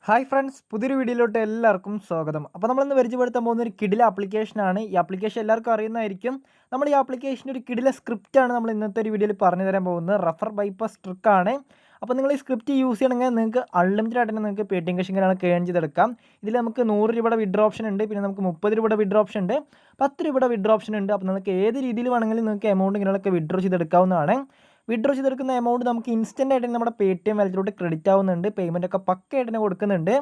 Hi friends, പുതിയൊരു വീഡിയോയിലോട്ട് എല്ലാവർക്കും സ്വാഗതം. അപ്പോൾ നമ്മളിന്ന് പരിചയപ്പെടുത്താൻ പോകുന്ന ഒരു കിടില ആപ്ലിക്കേഷനാണ്. ഈ ആപ്ലിക്കേഷൻ എല്ലാവർക്കും അറിയുന്നതായിരിക്കും. നമ്മൾ ഈ ആപ്ലിക്കേഷൻ്റെ ഒരു കിടില സ്ക്രിപ്റ്റാണ് നമ്മൾ ഇന്നത്തെ ഒരു വീഡിയോയിൽ പറഞ്ഞു തരാൻ പോകുന്നത്. റഫർ ബൈപ്പാസ് ട്രിക്കാണ്. അപ്പോൾ നിങ്ങൾ ഈ സ്ക്രിപ്റ്റ് യൂസ് ചെയ്യണമെങ്കിൽ നിങ്ങൾക്ക് അൺലിമിറ്റഡ് ആയിട്ട് തന്നെ നിങ്ങൾക്ക് പേടിഎം ക്യാഷ് ഇങ്ങനെയാണ് ഏൺ ചെയ്തെടുക്കാം. ഇതിൽ നമുക്ക് 100 രൂപയുടെ വിഡ്രോ ഓപ്ഷൻ ഉണ്ട്, പിന്നെ നമുക്ക് 30 രൂപയുടെ വിഡ്രോ ഓപ്ഷൻ ഉണ്ട്, 10 രൂപയുടെ വിഡ്രോ ഓപ്ഷൻ ഉണ്ട്. അപ്പോൾ നിങ്ങൾക്ക് ഏത് രീതിയിൽ വേണമെങ്കിലും നിങ്ങൾക്ക് എമൗണ്ട് ഇങ്ങനെയൊക്കെ വിഡ്രോ ചെയ്തെടുക്കാവുന്നതാണ്. വിഡ്രോ ചെയ്തെടുക്കുന്ന എമൗണ്ട് നമുക്ക് ഇൻസ്റ്റൻ്റ് ആയിട്ട് നമ്മുടെ പേടിഎം വാലറ്റിലോട്ട് ക്രെഡിറ്റ് ആവുന്നുണ്ട്. പേയ്മെൻ്റ് ഒക്കെ പക്കയായിട്ട് തന്നെ കൊടുക്കുന്നുണ്ട്.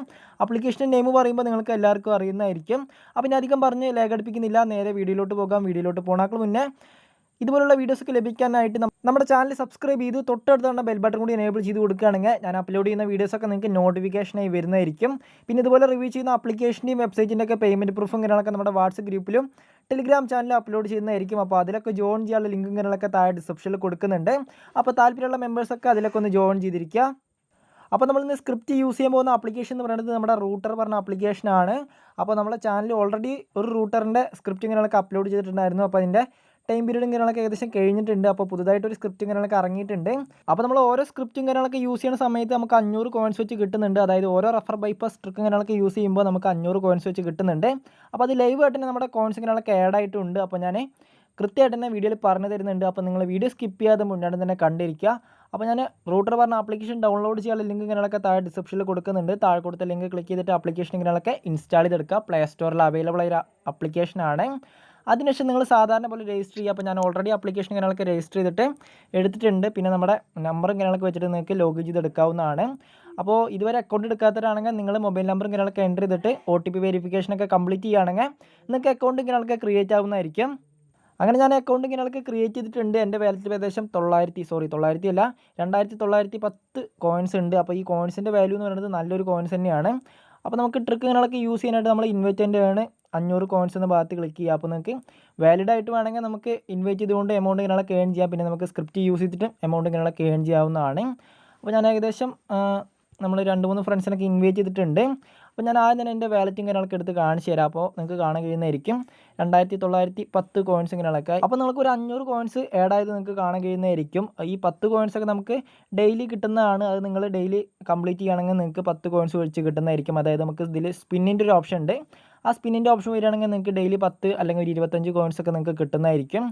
ആപ്ലിക്കേഷൻ്റെ നെയിം പറയുമ്പോൾ നിങ്ങൾക്ക് എല്ലാവർക്കും അറിയുന്നതായിരിക്കും. അപ്പോൾ ഞാൻ അധികം പറഞ്ഞ് ലേഖടിപ്പിക്കുന്നില്ല, നേരെ വീഡിയോയിലോട്ട് പോകാം. വീഡിയോയിലോട്ട് പോകണേക്കാൾ മുന്നേ ഇതുപോലുള്ള വീഡിയോസൊക്കെ ലഭിക്കാനായിട്ട് നമ്മുടെ ചാനൽ സബ്സ്ക്രൈബ് ചെയ്ത് തൊട്ടടുത്തുള്ള ബെൽ ബട്ടൺ കൂടി എനേബിൾ ചെയ്ത് കൊടുക്കുകയാണെങ്കിൽ ഞാൻ അപ്ലോഡ് ചെയ്യുന്ന വീഡിയോസൊക്കെ നിങ്ങൾക്ക് നോട്ടിഫിക്കേഷനായി വരുന്നതായിരിക്കും. പിന്നെ ഇതുപോലെ റിവ്യൂ ചെയ്യുന്ന ആപ്ലിക്കേഷൻ്റെയും വെബ്സൈറ്റിൻ്റെ ഒക്കെ പേയ്മെൻറ്റ് പ്രൂഫും കാര്യങ്ങളൊക്കെ നമ്മുടെ വാട്സപ്പ് ഗ്രൂപ്പിലും ടെലിഗ്രാം ചാനലിൽ അപ്ലോഡ് ചെയ്യുന്നതായിരിക്കും. അപ്പോൾ അതിലൊക്കെ ജോയിൻ ചെയ്യാനുള്ള ലിങ്കും കാര്യങ്ങളൊക്കെ താഴെ ഡിസ്ക്രിപ്ഷനിൽ കൊടുക്കുന്നുണ്ട്. അപ്പോൾ താല്പര്യമുള്ള മെമ്പേഴ്സൊക്കെ അതിലൊക്കെ ഒന്ന് ജോയിൻ ചെയ്തിരിക്കുക. അപ്പോൾ നമ്മളിന്ന് സ്ക്രിപ്റ്റ് യൂസ് ചെയ്യാൻ പോകുന്ന ആപ്ലിക്കേഷൻ എന്ന് പറയുന്നത് നമ്മുടെ റൂട്ടർ പറഞ്ഞ ആപ്ലിക്കേഷനാണ്. അപ്പോൾ നമ്മുടെ ചാനൽ ഓൾറെഡി ഒരു റൂട്ടറിൻ്റെ സ്ക്രിപ്റ്റ് കാര്യങ്ങളൊക്കെ അപ്ലോഡ് ചെയ്തിട്ടുണ്ടായിരുന്നു. അപ്പോൾ അതിൻ്റെ ടൈം പീരീഡും കാര്യങ്ങളൊക്കെ ഏകദേശം കഴിഞ്ഞിട്ടുണ്ട്. അപ്പോൾ പുതുതായിട്ടൊരു സ്ക്രിപ്റ്റും കാര്യങ്ങളൊക്കെ ഇറങ്ങിയിട്ടുണ്ട്. അപ്പോൾ നമ്മൾ ഓരോ സ്ക്രിപ്റ്റും കാര്യങ്ങളൊക്കെ യൂസ് ചെയ്യുന്ന സമയത്ത് നമുക്ക് 500 കോയിൻസ് വെച്ച് കിട്ടുന്നുണ്ട്. അതായത് ഓരോ റഫർ ബൈപ്പാസ് ട്രിക്കും കാര്യങ്ങളൊക്കെ യൂസ് ചെയ്യുമ്പോൾ നമുക്ക് 500 കോയിൻസ് വെച്ച് കിട്ടുന്നുണ്ട്. അപ്പോൾ അത് ലൈവ് ആയിട്ട് തന്നെ നമ്മുടെ കോയിൻസ് കാര്യങ്ങളൊക്കെ ആഡ് ആയിട്ടുണ്ട്. അപ്പോൾ ഞാൻ കൃത്യമായിട്ട് തന്നെ വീഡിയോയിൽ പറഞ്ഞു തരുന്നുണ്ട്. അപ്പോൾ നിങ്ങൾ വീഡിയോ സ്കിപ്പ് ചെയ്യാതെ മുന്നോട്ട് തന്നെ കണ്ടിരിക്കുക. അപ്പോൾ ഞാൻ റൂട്ടർ പറഞ്ഞ ആപ്ലിക്കേഷൻ ഡൗൺലോഡ് ചെയ്യാനുള്ള ലിങ്ക് കാര്യങ്ങളൊക്കെ താഴെ ഡിസ്ക്രിപ്ഷനിൽ കൊടുക്കുന്നുണ്ട്. താഴെ കൊടുത്ത ലിങ്ക് ക്ലിക്ക് ചെയ്തിട്ട് ആപ്ലിക്കേഷൻ കാര്യങ്ങളൊക്കെ ഇൻസ്റ്റാൾ ചെയ്തെടുക്കുക. പ്ലേ സ്റ്റോറിൽ അവൈലബിൾ ആയ ആപ്ലിക്കേഷനാണ്. അതിനുശേഷം നിങ്ങൾ സാധാരണ പോലെ രജിസ്റ്റർ ചെയ്യുക. അപ്പോൾ ഞാൻ ഓൾറെഡി ആപ്ലിക്കേഷൻ കാര്യങ്ങളൊക്കെ രജിസ്റ്റർ ചെയ്തിട്ട് എടുത്തിട്ടുണ്ട്. പിന്നെ നമ്മുടെ നമ്പറും കാര്യങ്ങളൊക്കെ വെച്ചിട്ട് നിങ്ങൾക്ക് ലോഗിൻ ചെയ്തെടുക്കാവുന്നതാണ്. അപ്പോൾ ഇതുവരെ അക്കൗണ്ട് എടുക്കാത്തവരാണെങ്കിൽ നിങ്ങൾ മൊബൈൽ നമ്പറും കാര്യങ്ങളൊക്കെ എൻ്റർ ചെയ്തിട്ട് OTP വെരിഫിക്കേഷനൊക്കെ കംപ്ലീറ്റ് ചെയ്യുകയാണെങ്കിൽ നിങ്ങൾക്ക് അക്കൗണ്ട് കാര്യങ്ങളൊക്കെ ക്രിയേറ്റ് ആവുന്നതായിരിക്കും. അങ്ങനെ ഞാൻ അക്കൗണ്ട് ഇങ്ങനെയൊക്കെ ക്രിയേറ്റ് ചെയ്തിട്ടുണ്ട്. എൻ്റെ വാലറ്റിൽ ഏകദേശം 900 അല്ല 2910 കോയിൻസ് ഉണ്ട്. അപ്പോൾ ഈ കോയിൻസിൻ്റെ വാല്യൂ എന്ന് പറയുന്നത് നല്ലൊരു കോയിൻസ് തന്നെയാണ്. അപ്പോൾ നമുക്ക് ട്രിക്ക് ഇങ്ങനെയൊക്കെ യൂസ് ചെയ്യാനായിട്ട് നമ്മൾ ഇൻവൈറ്റ് ആണ് 500 കോയിൻസ് എന്ന ഭാഗത്ത് ക്ലിക്ക് ചെയ്യുക. അപ്പോൾ നിങ്ങൾക്ക് വാലിഡ് ആയിട്ട് വേണമെങ്കിൽ നമുക്ക് ഇൻവൈറ്റ് ചെയ്തുകൊണ്ട് എമൗണ്ട് ഇങ്ങനെയൊക്കെ ഏൺ ചെയ്യാം. പിന്നെ നമുക്ക് സ്ക്രിപ്റ്റ് യൂസ് ചെയ്തിട്ട് എമൗണ്ട് ഇങ്ങനെയൊക്കെ ഏൺ ചെയ്യാവുന്നതാണ്. അപ്പോൾ ഞാൻ ഏകദേശം നമ്മൾ 2-3 ഫ്രണ്ട്സിനൊക്കെ ഇൻവൈറ്റ് ചെയ്തിട്ടുണ്ട്. അപ്പോൾ ഞാൻ ആദ്യം തന്നെ എൻ്റെ വാലറ്റും കാര്യങ്ങളൊക്കെ എടുത്ത് കാണിച്ചു തരാം. അപ്പോൾ നിങ്ങൾക്ക് കാണാൻ കഴിയുന്നതായിരിക്കും 2910 കോയിൻസ് ഇങ്ങനെയൊക്കെ. അപ്പോൾ നിങ്ങൾക്ക് ഒരു 500 കോയിൻസ് ആഡ് ആയത് നിങ്ങൾക്ക് കാണാൻ കഴിയുന്നതായിരിക്കും. ഈ 10 കോയിൻസൊക്കെ നമുക്ക് ഡെയിലി കിട്ടുന്നതാണ്. അത് നിങ്ങൾ ഡെയിലി കംപ്ലീറ്റ് ചെയ്യുകയാണെങ്കിൽ നിങ്ങൾക്ക് 10 കോയിൻസ് വെച്ച് കിട്ടുന്നതായിരിക്കും. അതായത് നമുക്ക് ഇതിൽ സ്പിന്നിൻ്റെ ഒരു ഓപ്ഷൻ ഉണ്ട്. ആ സ്പിന്നിൻ്റെ ഓപ്ഷൻ വരികയാണെങ്കിൽ നിങ്ങൾക്ക് ഡെയിലി 10 അല്ലെങ്കിൽ ഒരു 25 കോയിൻസൊക്കെ നിങ്ങൾക്ക് കിട്ടുന്നതായിരിക്കും.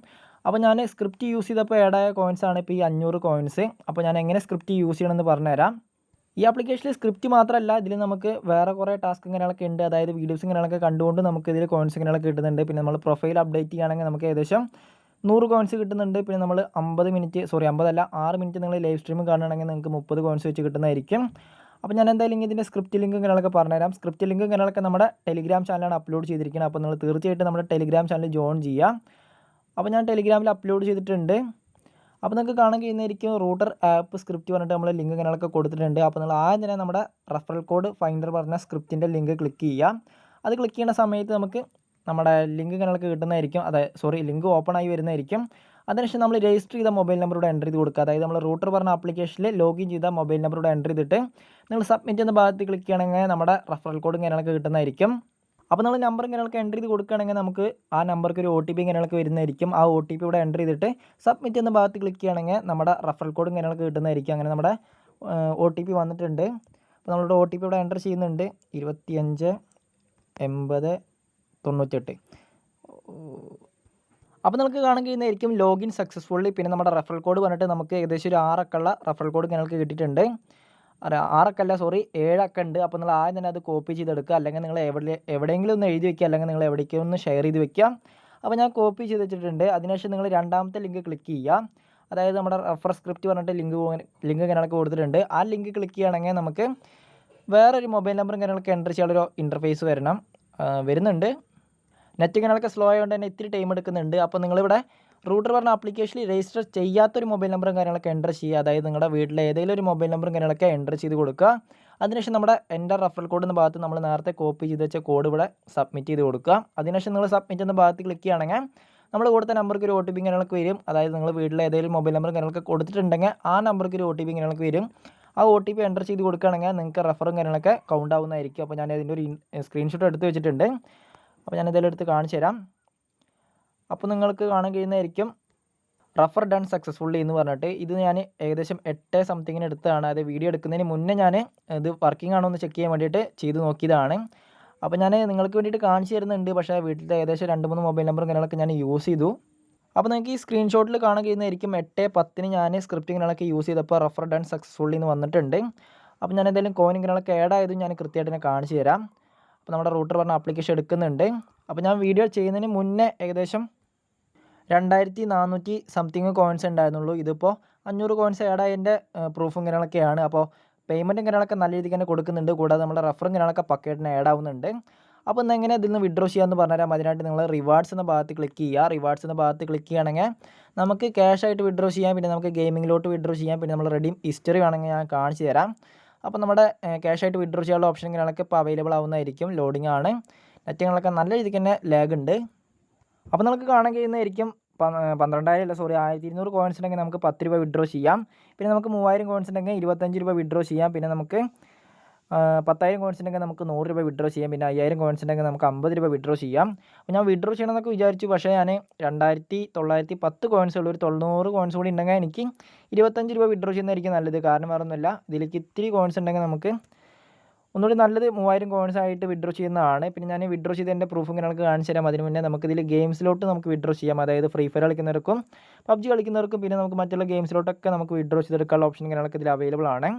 അപ്പോൾ ഞാൻ സ്ക്രിപ്റ്റ് യൂസ് ചെയ്തപ്പോൾ ആഡായ കോയിൻസാണ് ഇപ്പോൾ ഈ 500 കോയിൻസ്. അപ്പോൾ ഞാൻ എങ്ങനെ സ്ക്രിപ്റ്റ് യൂസ് ചെയ്യണമെന്ന് പറഞ്ഞുതരാം. ഈ ആപ്ലിക്കേഷനിൽ സ്ക്രിപ്റ്റ് മാത്രമല്ല, ഇതിൽ നമുക്ക് വേറെ കുറേ ടാസ്ക് ഇങ്ങനെയൊക്കെ ഉണ്ട്. അതായത് വീഡിയോസ് ഇങ്ങനെയൊക്കെ കണ്ടുകൊണ്ട് നമുക്ക് ഇതിൽ കോയിൻസ് ഇങ്ങനെയൊക്കെ കിട്ടുന്നുണ്ട്. പിന്നെ നമ്മൾ പ്രൊഫൈൽ അപ്ഡേറ്റ് ചെയ്യുകയാണെങ്കിൽ നമുക്ക് ഏകദേശം 100 കോയിൻസ് കിട്ടുന്നുണ്ട്. പിന്നെ നമ്മൾ 50 അല്ല 6 മിനിറ്റ് നിങ്ങൾ ലൈവ് സ്ട്രീം കാണുകയാണെങ്കിൽ നിങ്ങൾക്ക് 30 കോയിൻസ് വെച്ച് കിട്ടുന്നതായിരിക്കും. അപ്പോൾ ഞാൻ എന്തായാലും ഇതിൻ്റെ സ്ക്രിപ്റ്റ് ലിങ്ക് ഇങ്ങനെയൊക്കെ പറഞ്ഞുതരാം. സ്ക്രിപ്റ്റ് ലിങ്ക് ഇങ്ങനെയൊക്കെ നമ്മുടെ ടെലിഗ്രാം ചാനലാണ് അപ്ലോഡ് ചെയ്തിരിക്കുന്നത്. അപ്പോൾ നിങ്ങൾ തീർച്ചയായിട്ടും നമ്മുടെ ടെലിഗ്രാം ചാനൽ ജോയിൻ ചെയ്യുക. അപ്പോൾ ഞാൻ ടെലിഗ്രാമിൽ അപ്ലോഡ് ചെയ്തിട്ടുണ്ട്. അപ്പോൾ നിങ്ങൾക്ക് കാണാൻ കഴിയുന്നതായിരിക്കും റൂട്ടർ ആപ്പ് സ്ക്രിപ്റ്റ് പറഞ്ഞിട്ട് നമ്മൾ ലിങ്ക് കാര്യങ്ങളൊക്കെ കൊടുത്തിട്ടുണ്ട്. അപ്പോൾ നിങ്ങൾ ആദ്യം തന്നെ നമ്മുടെ റഫറൽ കോഡ് ഫൈൻഡർ പറഞ്ഞ സ്ക്രിപ്റ്റിൻ്റെ ലിങ്ക് ക്ലിക്ക് ചെയ്യുക. അത് ക്ലിക്ക് ചെയ്യുന്ന സമയത്ത് നമുക്ക് നമ്മുടെ ലിങ്ക് കാര്യങ്ങളൊക്കെ കിട്ടുന്നതായിരിക്കും. ലിങ്ക് ഓപ്പൺ ആയി വരുന്നതായിരിക്കും. അതിനുശേഷം നമ്മൾ രജിസ്റ്റർ ചെയ്ത മൊബൈൽ നമ്പറോട് എൻ്റർ ചെയ്ത് കൊടുക്കുക. അതായത് നമ്മൾ റൂട്ടർ പറഞ്ഞ ആപ്ലിക്കേഷനിൽ ലോഗിൻ ചെയ്ത മൊബൈൽ നമ്പറോട് എൻ്റർ ചെയ്തിട്ട് നിങ്ങൾ സബ്മിറ്റ് എന്ന ഭാഗത്ത് ക്ലിക്ക് ചെയ്യണമെങ്കിൽ നമ്മുടെ റഫറൽ കോഡും കാര്യങ്ങളൊക്കെ കിട്ടുന്നതായിരിക്കും. അപ്പോൾ നമ്മൾ നമ്പർ ഇങ്ങനെയൊക്കെ എൻ്റർ ചെയ്ത് കൊടുക്കുകയാണെങ്കിൽ നമുക്ക് ആ നമ്പർക്ക് ഒരു OTP ഇങ്ങനെയൊക്കെ വരുന്നതായിരിക്കും. ആ OTP ഇവിടെ എൻ്റർ ചെയ്തിട്ട് സബ്മിറ്റ് എന്ന ഭാഗത്ത് ക്ലിക്ക് ചെയ്യുകയാണെങ്കിൽ നമ്മുടെ റഫറൽ കോഡ് ഇങ്ങനെയൊക്കെ കിട്ടുന്നതായിരിക്കും. അങ്ങനെ നമ്മുടെ OTP വന്നിട്ടുണ്ട്. അപ്പോൾ നമ്മളുടെ OTP ഇവിടെ എൻ്റർ ചെയ്യുന്നുണ്ട് 258098. അപ്പോൾ നമുക്ക് കാണാൻ കഴിയുന്നതായിരിക്കും ലോഗിൻ സക്സസ്ഫുള്ളി. പിന്നെ നമ്മുടെ റഫറൽ കോഡ് പറഞ്ഞിട്ട് നമുക്ക് ഏകദേശം ഒരു 6 അക്കമുള്ള റഫറൽ കോഡ് ഇങ്ങനെയൊക്കെ കിട്ടിയിട്ടുണ്ട്. 7 അക്ക ഉണ്ട്. അപ്പോൾ നിങ്ങൾ ആദ്യം തന്നെ അത് കോപ്പി ചെയ്തെടുക്കുക. അല്ലെങ്കിൽ നിങ്ങൾ എവിടെയെങ്കിലും ഒന്ന് എഴുതി വയ്ക്കുക, അല്ലെങ്കിൽ നിങ്ങൾ എവിടേക്കും ഒന്ന് ഷെയർ ചെയ്ത് വയ്ക്കുക. അപ്പോൾ ഞാൻ കോപ്പി ചെയ്ത് വെച്ചിട്ടുണ്ട്. അതിനുശേഷം നിങ്ങൾ രണ്ടാമത്തെ ലിങ്ക് ക്ലിക്ക് ചെയ്യുക. അതായത് നമ്മുടെ റഫർ സ്ക്രിപ്റ്റ് പറഞ്ഞിട്ട് ലിങ്ക് കാര്യങ്ങളൊക്കെ കൊടുത്തിട്ടുണ്ട്. ആ ലിങ്ക് ക്ലിക്ക് ചെയ്യുകയാണെങ്കിൽ നമുക്ക് വേറൊരു മൊബൈൽ നമ്പറും കാര്യങ്ങളൊക്കെ എൻ്റർ ചെയ്യാനൊരു ഇൻ്റർഫേസ് വരുന്നുണ്ട്. നെറ്റ് കാര്യങ്ങളൊക്കെ സ്ലോ ആയതുകൊണ്ട് തന്നെ ഇത്തിരി ടൈം എടുക്കുന്നുണ്ട്. അപ്പോൾ നിങ്ങളിവിടെ റൂട്ടർ പറഞ്ഞ ആപ്ലിക്കേഷനിൽ രജിസ്റ്റർ ചെയ്യാത്തൊരു മൊബൈൽ നമ്പറും കാര്യങ്ങളൊക്കെ എൻ്റർ ചെയ്യുക. അതായത് നിങ്ങളുടെ വീട്ടിലെ ഏതെങ്കിലും ഒരു മൊബൈൽ നമ്പറും കാര്യങ്ങളൊക്കെ എൻ്റർ ചെയ്ത് കൊടുക്കുക. അതിനുശേഷം നമ്മുടെ എൻ്റെ റഫറൽ കോഡ് എന്ന ഭാഗത്ത് നമ്മൾ നേരത്തെ കോപ്പി ചെയ്ത് വെച്ച കോഡ് ഇവിടെ സബ്മിറ്റ് ചെയ്ത് കൊടുക്കുക. അതിനുശേഷം നിങ്ങൾ സബ്മിറ്റ് എന്ന ഭാഗത്ത് ക്ലിക്ക് ചെയ്യുകയാണെങ്കിൽ നമ്മൾ കൊടുത്ത നമ്പർക്ക് ഒരു OTP കാര്യങ്ങളൊക്കെ വരും. അതായത് നിങ്ങൾ വീട്ടിലെ ഏതെങ്കിലും മൊബൈൽ നമ്പർ കാര്യങ്ങളൊക്കെ കൊടുത്തിട്ടുണ്ടെങ്കിൽ ആ നമ്പർക്ക് ഒരു OTP കാര്യങ്ങളൊക്കെ വരും. ആ OTP എൻ്റർ ചെയ്ത് കൊടുക്കുകയാണെങ്കിൽ നിങ്ങൾക്ക് റഫറും കാര്യങ്ങളൊക്കെ കൗണ്ട് ആവുന്നതായിരിക്കും. അപ്പോൾ ഞാൻ അതിൻ്റെ ഒരു സ്ക്രീൻഷോട്ട് എടുത്ത് വെച്ചിട്ടുണ്ട്. അപ്പോൾ ഞാൻ ഇതെല്ലാം എടുത്ത് കാണിച്ചു തരാം. അപ്പോൾ നിങ്ങൾക്ക് കാണാൻ കഴിയുന്നതായിരിക്കും റഫർ ഡൺ സക്സസ്ഫുള്ളി എന്ന് പറഞ്ഞിട്ട് ഇത് ഞാൻ ഏകദേശം 8 സംതിങ്ങിന് എടുത്തതാണ്. അത് വീഡിയോ എടുക്കുന്നതിന് മുന്നേ ഞാൻ ഇത് വർക്കിംഗ് ആണോ എന്ന് ചെക്ക് ചെയ്യാൻ വേണ്ടിയിട്ട് ചെയ്ത് നോക്കിയതാണ്. അപ്പോൾ ഞാൻ നിങ്ങൾക്ക് വേണ്ടിയിട്ട് കാണിച്ചു തരുന്നുണ്ട്. പക്ഷേ വീട്ടിലത്തെ ഏകദേശം 2-3 മൊബൈൽ നമ്പറും കാര്യങ്ങളൊക്കെ ഞാൻ യൂസ് ചെയ്തു. അപ്പോൾ നിങ്ങൾക്ക് ഈ സ്ക്രീൻഷോട്ടിൽ കാണാൻ കഴിയുന്നതായിരിക്കും 8:10 ഞാൻ സ്ക്രിപ്റ്റും കാര്യങ്ങളൊക്കെ യൂസ് ചെയ്തപ്പോൾ റഫർ ഡൺ സക്സസ്ഫുള്ളി എന്ന് വന്നിട്ടുണ്ട്. അപ്പോൾ ഞാൻ എന്തായാലും കോയിനും കാര്യങ്ങളൊക്കെ ആഡ് ആയതും ഞാൻ കൃത്യമായിട്ട് തന്നെ കാണിച്ചു തരാം. അപ്പോൾ നമ്മുടെ റൂട്ടർ പറഞ്ഞ ആപ്ലിക്കേഷൻ എടുക്കുന്നുണ്ട്. അപ്പോൾ ഞാൻ വീഡിയോ ചെയ്യുന്നതിന് മുന്നേ ഏകദേശം 2400 സംതിങ് കോയിൻസ് ഉണ്ടായിരുന്നുള്ളൂ. ഇതിപ്പോൾ 500 കോയിൻസ് ആഡ് ആയതിൻ്റെ പ്രൂഫും കാര്യങ്ങളൊക്കെയാണ്. അപ്പോൾ പേയ്മെൻറ്റും കാര്യങ്ങളൊക്കെ നല്ല രീതിക്ക് തന്നെ കൊടുക്കുന്നുണ്ട്. കൂടാതെ നമ്മുടെ റഫറും കാര്യങ്ങളൊക്കെ പക്കയായിട്ട് ആഡ് ആവുന്നുണ്ട്. അപ്പോൾ ഇന്ന് എങ്ങനെ ഇതിൽ നിന്ന് വിഡ്രോ ചെയ്യാമെന്ന് പറഞ്ഞുതരാം. അതിനായിട്ട് നിങ്ങൾ റിവാർഡ്സ് എന്ന ഭാഗത്ത് ക്ലിക്ക് ചെയ്യുക. റിവാർഡ്സ് എന്ന ഭാഗത്ത് ക്ലിക്ക് ചെയ്യുകയാണെങ്കിൽ നമുക്ക് ക്യാഷ് ആയിട്ട് വിഡ്രോ ചെയ്യാം, പിന്നെ നമുക്ക് ഗെയിമിങ്ങിലോട്ട് വിഡ്രോ ചെയ്യാം, പിന്നെ നമ്മൾ റെഡീം ഹിസ്റ്ററി വേണമെങ്കിൽ ഞാൻ കാണിച്ചു തരാം. അപ്പോൾ നമ്മുടെ ക്യാഷ് ആയിട്ട് വിഡ്രോ ചെയ്യാനുള്ള ഓപ്ഷൻ കാര്യങ്ങളൊക്കെ ഇപ്പോൾ അവൈലബിൾ ആവുന്നതായിരിക്കും. ലോഡിംഗ് ആണ്. നെറ്റുകളൊക്കെ നല്ല രീതിക്ക് തന്നെ ലാഗ് ഉണ്ട്. അപ്പോൾ നമുക്ക് കാണാൻ കഴിയുന്നതായിരിക്കും 12,200 കോയിൻസ് ഉണ്ടെങ്കിൽ നമുക്ക് 10 രൂപ വിഡ്രോ ചെയ്യാം. പിന്നെ നമുക്ക് 3000 കോയിൻസ് ഉണ്ടെങ്കിൽ 25 രൂപ വിഡ്രോ ചെയ്യാം. പിന്നെ നമുക്ക് 10,000 കോയിൻസ് ഉണ്ടെങ്കിൽ നമുക്ക് 100 രൂപ വിഡ്രോ ചെയ്യാം. പിന്നെ 5000 കോയിൻസ് ഉണ്ടെങ്കിൽ നമുക്ക് 50 രൂപ വിഡ്രോ ചെയ്യാം. അപ്പോൾ ഞാൻ വിഡ്രോ ചെയ്യണമെന്നൊക്കെ വിചാരിച്ചു. പക്ഷേ ഞാൻ 2,910 കോയിൻസ് ഉള്ള ഒരു 900 കോയിൻസ് കൂടി ഉണ്ടെങ്കിൽ എനിക്ക് 25 രൂപ വിഡ്രോ ചെയ്യുന്നതായിരിക്കും നല്ലത്. കാരണം വേറെ ഒന്നുമില്ല, ഇതിലേക്ക് ഇത്തിരി കോയിൻസ് ഉണ്ടെങ്കിൽ നമുക്ക് ഒന്നുകൂടി നല്ലത് 3000 കോയിൻസ് ആയിട്ട് വിഡ്രോ ചെയ്യുന്നതാണ്. പിന്നെ ഞാൻ വിഡ്രോ ചെയ്തതിൻ്റെ പ്രൂഫും നിങ്ങൾക്ക് കാണിച്ചു തരാം. അതിന് മുന്നേ നമുക്കിതിൽ ഗെയിംസിലോട്ട് നമുക്ക് വിഡ്രോ ചെയ്യാം. അതായത് ഫ്രീ ഫയർ കളിക്കുന്നവർക്കും പബ്ജി കളിക്കുന്നവർക്കും പിന്നെ നമുക്ക് മറ്റുള്ള ഗെയിംസിലോട്ടൊക്കെ നമുക്ക് വിഡ്രോ ചെയ്തെടുക്കാനുള്ള ഓപ്ഷൻ കാര്യങ്ങളൊക്കെ ഇതിൽ അവൈലബിൾ ആണ്.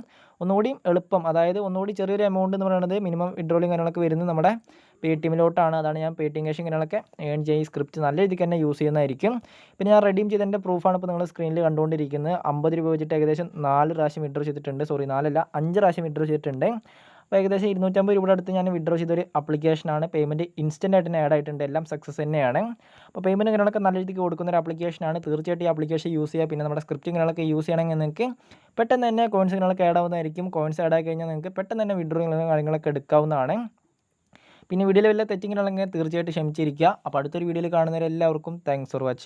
ഒന്നുകൂടി എളുപ്പം, അതായത് ഒന്നുകൂടി ചെറിയൊരു എമൗണ്ട് എന്ന് പറയുന്നത് മിനിമം വിഡ്രോയും കാര്യങ്ങളൊക്കെ വരുന്നത് നമ്മുടെ പേടിഎമ്മിലോട്ടാണ്. അതാണ് ഞാൻ പേടിഎം ക്യാഷും കാര്യങ്ങളൊക്കെ ഏൺ ചെയ്യും. ഈ സ്ക്രിപ്റ്റ് നല്ല രീതിക്ക് തന്നെ യൂസ് ചെയ്യുന്നതായിരിക്കും. പിന്നെ ഞാൻ റെഡീം ചെയ്തതിൻ്റെ പ്രൂഫാണ് ഇപ്പോൾ നിങ്ങൾ സ്ക്രീനിൽ കണ്ടുകൊണ്ടിരിക്കുന്നത്. 50 രൂപ വെച്ചിട്ട് ഏകദേശം 4 പ്രാവശ്യം വിഡ്രോ ചെയ്തിട്ടുണ്ട്. 4 അല്ല 5 പ്രാവശ്യം വിഡ്രോ ചെയ്തിട്ടുണ്ട്. അപ്പോൾ ഏകദേശം 250 രൂപയുടെ അടുത്ത് ഞാൻ വിഡ്രോ ചെയ്തൊരു ആപ്ലിക്കേഷനാണ്. പേയ്മെൻറ്റ് ഇൻസ്റ്റൻ്റ് ആയിട്ട് തന്നെ ആഡ് ആയിട്ടുണ്ട്. എല്ലാം സക്സസ് തന്നെയാണ്. അപ്പോൾ പേയ്മെൻറ്റ് കാര്യങ്ങളൊക്കെ നല്ല രീതിക്ക് കൊടുക്കുന്ന ഒരു ആപ്ലിക്കേഷനാണ്. തീർച്ചയായിട്ടും ഈ ആപ്ലിക്കേഷൻ യൂസ് ചെയ്യുക. പിന്നെ നമ്മുടെ സ്ക്രിപ്റ്റും കാര്യങ്ങളൊക്കെ യൂസ് ചെയ്യണമെങ്കിൽ നിങ്ങൾക്ക് പെട്ടെന്ന് തന്നെ കോയിൻസ് കാര്യങ്ങളൊക്കെ ആഡ് ആവുന്നതായിരിക്കും. കോയിൻസ് ആഡ് ആയി കഴിഞ്ഞാൽ നിങ്ങൾക്ക് പെട്ടെന്ന് തന്നെ വിഡ്രോ കാര്യങ്ങളൊക്കെ എടുക്കാവുന്നതാണ്. പിന്നെ വീഡിയോയിൽ വല്ല തെറ്റിങ്ങനെയുള്ളെങ്കിൽ തീർച്ചയായിട്ടും ക്ഷമിച്ചിരിക്കുക. അപ്പോൾ അടുത്തൊരു വീഡിയോയിൽ കാണുന്നവരെല്ലാവർക്കും താങ്ക്സ് ഫോർ വാച്ചിങ്.